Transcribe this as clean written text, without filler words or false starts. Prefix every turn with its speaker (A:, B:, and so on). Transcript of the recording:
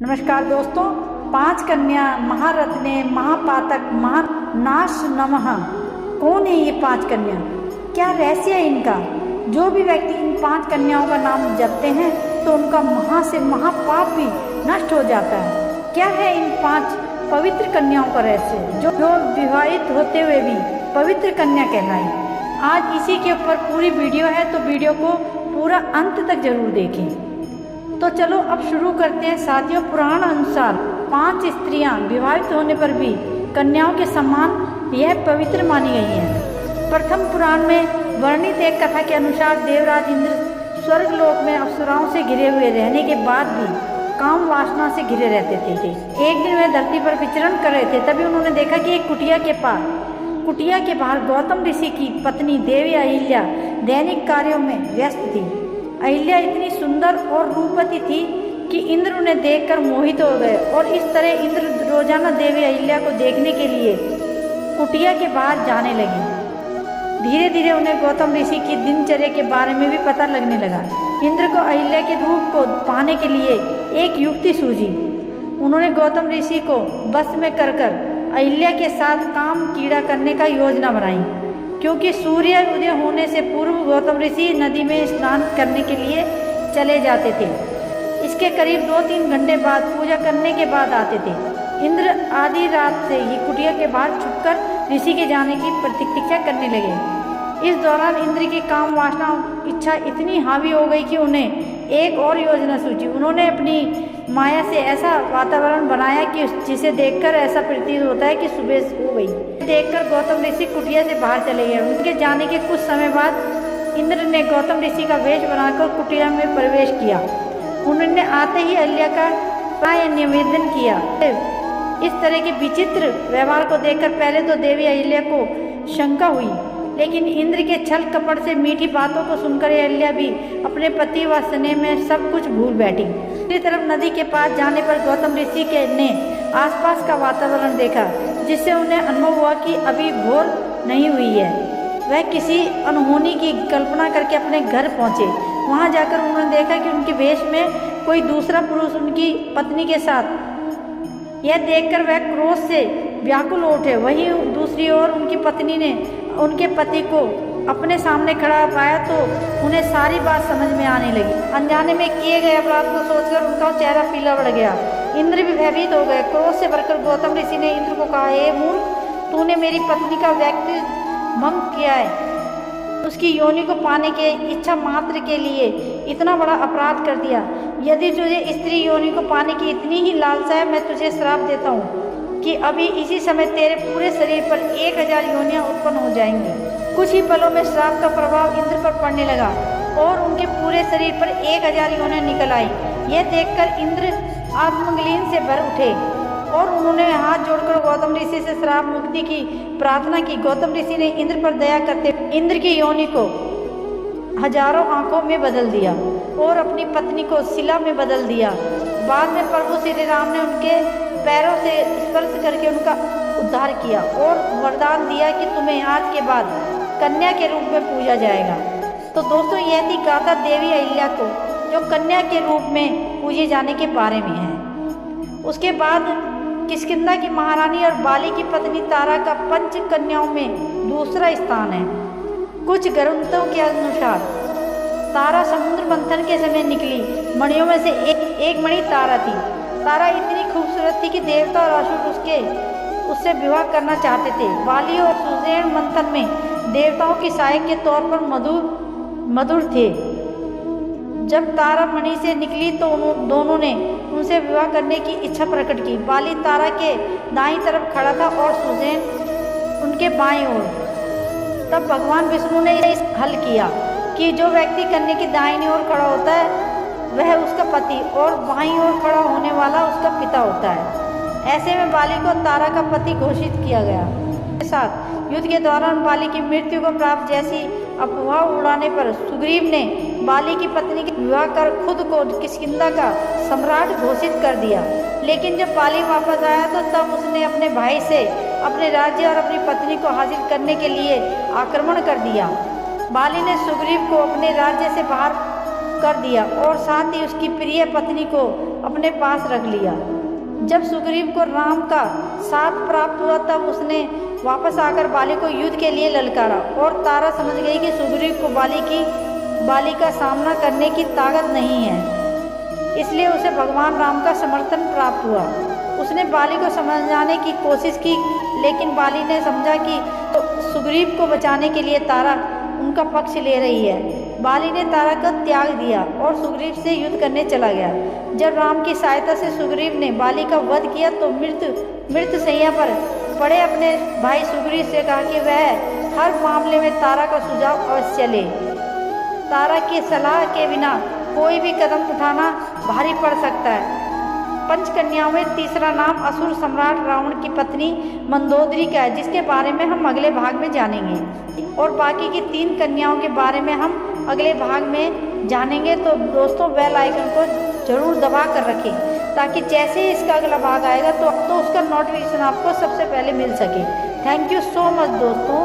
A: नमस्कार दोस्तों, 5 कन्या महारत्ने महापातक महानाश नमः। कौन है ये 5 कन्या? क्या रहस्य है इनका? जो भी व्यक्ति इन 5 कन्याओं का नाम जपते हैं तो उनका महा से महापाप भी नष्ट हो जाता है। क्या है इन 5 पवित्र कन्याओं का रहस्य जो विवाहित होते हुए भी पवित्र कन्या कहलाई? आज इसी के ऊपर पूरी वीडियो है, तो वीडियो को पूरा अंत तक जरूर देखें। तो चलो अब शुरू करते हैं साथियों। पुराण अनुसार 5 स्त्रियां विवाहित होने पर भी कन्याओं के समान यह पवित्र मानी गई हैं। प्रथम पुराण में वर्णित एक कथा के अनुसार देवराज इंद्र स्वर्ग लोक में अप्सराओं से घिरे हुए रहने के बाद भी काम वासना से घिरे रहते थे। एक दिन वे धरती पर विचरण कर रहे थे, तभी उन्होंने देखा कि एक कुटिया के बाहर गौतम ऋषि की पत्नी देवी अहिल्या दैनिक कार्यों में व्यस्त थी। अहिल्या इतनी सुंदर और रूपवती थी कि इंद्र उन्हें देखकर मोहित हो गए और इस तरह इंद्र रोजाना देवी अहिल्या को देखने के लिए कुटिया के बाहर जाने लगे। धीरे धीरे उन्हें गौतम ऋषि की दिनचर्या के बारे में भी पता लगने लगा। इंद्र को अहिल्या के रूप को पाने के लिए एक युक्ति सूझी। उन्होंने गौतम ऋषि को बस में कर अहिल्या के साथ काम कीड़ा करने का योजना बनाई, क्योंकि सूर्य उदय होने से पूर्व गौतम ऋषि नदी में स्नान करने के लिए चले जाते थे। इसके करीब 2-3 घंटे बाद पूजा करने के बाद आते थे। इंद्र आधी रात से ही कुटिया के बाहर छुपकर ऋषि के जाने की प्रतीक्षा करने लगे। इस दौरान इंद्र की काम वासना इच्छा इतनी हावी हो गई कि उन्हें एक और योजना सूझी। उन्होंने अपनी माया से ऐसा वातावरण बनाया कि जिसे देखकर ऐसा प्रतीत होता है कि सुबह हो गई। देखकर गौतम ऋषि कुटिया से बाहर चले गए। उनके जाने के कुछ समय बाद इंद्र ने गौतम ऋषि का वेश बनाकर कुटिया में प्रवेश किया। उन्होंने आते ही अहिल्या का प्राय निवेदन किया। इस तरह के विचित्र व्यवहार को देखकर पहले तो देवी अहिल्या को शंका हुई, लेकिन इंद्र के छल कपट से मीठी बातों को सुनकर अहिल्या भी अपने पति व स्नेह में सब कुछ भूल बैठी। दूसरी तरफ नदी के पास जाने पर गौतम ऋषि ने आसपास का वातावरण देखा, जिससे उन्हें अनुभव हुआ कि अभी भोर नहीं हुई है। वह किसी अनहोनी की कल्पना करके अपने घर पहुंचे। वहां जाकर उन्होंने देखा कि उनके वेश में कोई दूसरा पुरुष उनकी पत्नी के साथ। यह देखकर वह क्रोध से व्याकुल उठे। वहीं दूसरी ओर उनकी पत्नी ने उनके पति को अपने सामने खड़ा पाया तो उन्हें सारी बात समझ में आने लगी। अनजाने में किए गए अपराध को सोचकर उनका चेहरा पीला पड़ गया। इंद्र भी भयभीत हो गए। क्रोध से भरकर गौतम ऋषि ने इंद्र को कहा, हे मूर्ख, तूने मेरी पत्नी का व्यक्तिमम किया है। उसकी योनि को पाने के इच्छा मात्र के लिए इतना बड़ा अपराध कर दिया। यदि तुझे स्त्री योनि को पाने की इतनी ही लालसा है, मैं तुझे श्राप देता हूँ कि अभी इसी समय तेरे पूरे शरीर पर 1000 योनियाँ उत्पन्न हो जाएंगी। कुछ ही पलों में श्राप का प्रभाव इंद्र पर पड़ने लगा और उनके पूरे शरीर पर 1000 योनियाँ निकल आई। यह देखकर इंद्र आत्मग्लीन से भर उठे और उन्होंने हाथ जोड़कर गौतम ऋषि से श्राप मुक्ति की प्रार्थना की। गौतम ऋषि ने इंद्र पर दया करते इंद्र की योनि को हजारों आंखों में बदल दिया और अपनी पत्नी को शिला में बदल दिया। बाद में प्रभु श्री राम ने उनके पैरों से स्पर्श करके उनका उद्धार किया और वरदान दिया कि तुम्हें आज के बाद कन्या के रूप में पूजा जाएगा। तो दोस्तों, यह थी गाथा देवी अहिल्या को जो कन्या के रूप में पूजे जाने के बारे में है। उसके बाद किष्किंधा की महारानी और बाली की पत्नी तारा का 5 कन्याओं में दूसरा स्थान है। कुछ ग्रंथों के अनुसार तारा समुद्र मंथन के समय निकली मणियों में से एक मणि तारा थी। तारा इतनी खूबसूरत थी कि देवता और असुर उससे विवाह करना चाहते थे। बाली और सुषेण मंथन में देवताओं की सहायक के तौर पर मधुर थे। जब तारा मणि से निकली तो दोनों ने उनसे विवाह करने की इच्छा प्रकट की। बाली तारा के दाईं तरफ खड़ा था और सुषेण उनके बाईं ओर। तब भगवान विष्णु ने इस हल किया कि जो व्यक्ति कन्या की दाहिनी ओर खड़ा होता है वह उसका पति और बाईं ओर खड़ा होने वाला उसका पिता होता है। ऐसे में बाली को तारा का पति घोषित किया गया। के साथ युद्ध के दौरान बाली की मृत्यु को प्राप्त जैसी अफवाह उड़ाने पर सुग्रीव ने बाली की पत्नी के विवाह कर खुद को किष्किंधा का सम्राट घोषित कर दिया। लेकिन जब बाली वापस आया तो तब उसने अपने भाई से अपने राज्य और अपनी पत्नी को हासिल करने के लिए आक्रमण कर दिया। बाली ने सुग्रीव को अपने राज्य से बाहर कर दिया और साथ ही उसकी प्रिय पत्नी को अपने पास रख लिया। जब सुग्रीव को राम का साथ प्राप्त हुआ तब उसने वापस आकर बाली को युद्ध के लिए ललकारा और तारा समझ गई कि सुग्रीव को बाली का सामना करने की ताकत नहीं है, इसलिए उसे भगवान राम का समर्थन प्राप्त हुआ। उसने बाली को समझाने की कोशिश की, लेकिन बाली ने समझा कि तो सुग्रीव को बचाने के लिए तारा उनका पक्ष ले रही है। बाली ने तारा को त्याग दिया और सुग्रीव से युद्ध करने चला गया। जब राम की सहायता से सुग्रीव ने बाली का वध किया तो मृत शैया पर पड़े अपने भाई सुग्रीव से कहा कि वह हर मामले में तारा का सुझाव अवश्य ले। तारा की सलाह के बिना कोई भी कदम उठाना भारी पड़ सकता है। पंचकन्याओं में तीसरा नाम असुर सम्राट रावण की पत्नी मंदोदरी का है, जिसके बारे में हम अगले भाग में जानेंगे, और बाकी की 3 कन्याओं के बारे में हम अगले भाग में जानेंगे। तो दोस्तों बेल आइकन को जरूर दबा कर रखें ताकि जैसे ही इसका अगला भाग आएगा तो उसका नोटिफिकेशन आपको सबसे पहले मिल सके। थैंक यू सो मच दोस्तों।